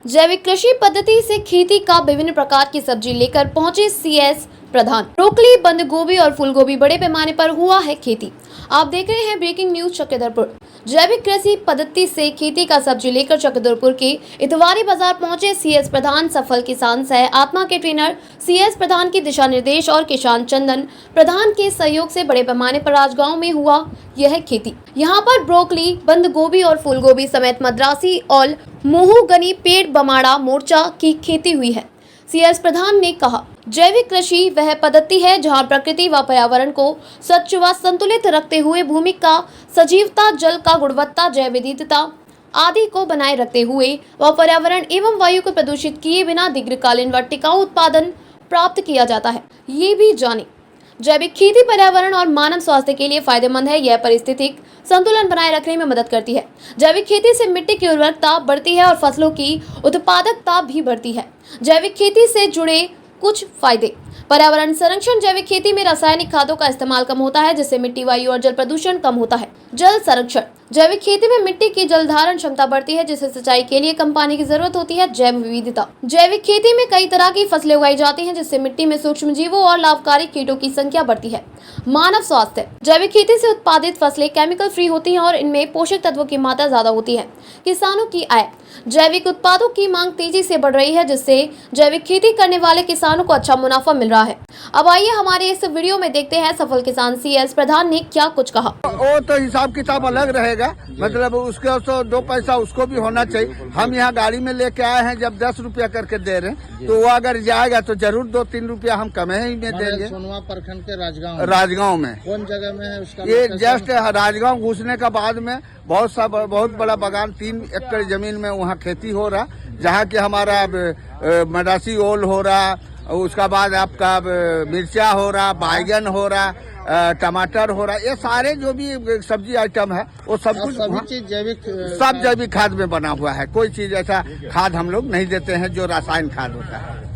जैविक कृषि पद्धति से खेती का विभिन्न प्रकार की सब्जी लेकर पहुंचे सीएस प्रधान। ब्रोकली, बंद गोभी और फूल गोभी बड़े पैमाने पर हुआ है खेती। आप देख रहे हैं ब्रेकिंग न्यूज चक्रधरपुर। जैविक कृषि पद्धति से खेती का सब्जी लेकर चक्रधरपुर के इतवारी बाजार पहुंचे सीएस प्रधान। सफल किसान सह आत्मा के ट्रेनर सीएस प्रधान के दिशा निर्देश और किसान चंदन प्रधान के सहयोग से बड़े पैमाने पर राजगांव में हुआ यह खेती। यहाँ पर ब्रोकली, बंद गोभी और फूल गोभी समेत मद्रासी और मोहगनी, पेड़, बमाड़ा, मोर्चा की खेती हुई है। सीएस प्रधान ने कहा, जैविक कृषि वह पद्धति है जहां प्रकृति व पर्यावरण को स्वच्छ व संतुलित रखते हुए भूमि का सजीवता, जल का गुणवत्ता, जैव विविधता आदि को बनाए रखते हुए व पर्यावरण एवं वायु को प्रदूषित किए बिना दीर्घकालीन व टिकाऊ उत्पादन प्राप्त किया जाता है। ये भी जाने जैविक खेती पर्यावरण और मानव स्वास्थ्य के लिए फायदेमंद है। यह पारिस्थितिक संतुलन बनाए रखने में मदद करती है। जैविक खेती से मिट्टी की उर्वरकता बढ़ती है और फसलों की उत्पादकता भी बढ़ती है। जैविक खेती से जुड़े कुछ फायदे: पर्यावरण संरक्षण। जैविक खेती में रासायनिक खादों का इस्तेमाल कम होता है, जिससे मिट्टी, वायु और जल प्रदूषण कम होता है। जल संरक्षण। जैविक खेती में मिट्टी की जल धारण क्षमता बढ़ती है, जिससे सिंचाई के लिए कम पानी की जरूरत होती है। जैव विविधता। जैविक खेती में कई तरह की फसलें उगाई जाती हैं, जिससे मिट्टी में सूक्ष्म जीवों और लाभकारी कीटों की संख्या बढ़ती है। मानव स्वास्थ्य। जैविक खेती से उत्पादित फसलें केमिकल फ्री होती हैं और इनमें पोषक तत्वों की मात्रा ज्यादा होती है। किसानों की आय। जैविक उत्पादों की मांग तेजी से बढ़ रही है, जिससे जैविक खेती करने वाले किसानों को अच्छा मुनाफा मिल रहा है। अब आइए हमारे इस वीडियो में देखते हैं सफल किसान सीएस प्रधान ने क्या कुछ कहा। वो तो हिसाब किताब अलग रहेगा, मतलब उसके तो 2 पैसा उसको भी होना चाहिए। हम यहाँ गाड़ी में लेके आए हैं, जब 10 रुपया करके दे रहे हैं, तो वो अगर जाएगा तो जरूर 2-3 रुपया हम कम ही में देंगे। सोनवा प्रखंड के राजगांव में कौन जगह में है उसका? ये जस्ट राजगांव घुसने का बाद में बहुत बड़ा बागान, 3 एकड़ जमीन में वहाँ खेती हो रहा, जहाँ के हमारा मद्रासी ओल हो रहा, उसका बाद आपका मिर्चा हो रहा, बैगन हो रहा, टमाटर हो रहा। ये सारे जो भी सब्जी आइटम है वो सब कुछ चीज जैविक, सब जैविक खाद में बना हुआ है। कोई चीज ऐसा खाद हम लोग नहीं देते हैं जो रासायनिक खाद होता है।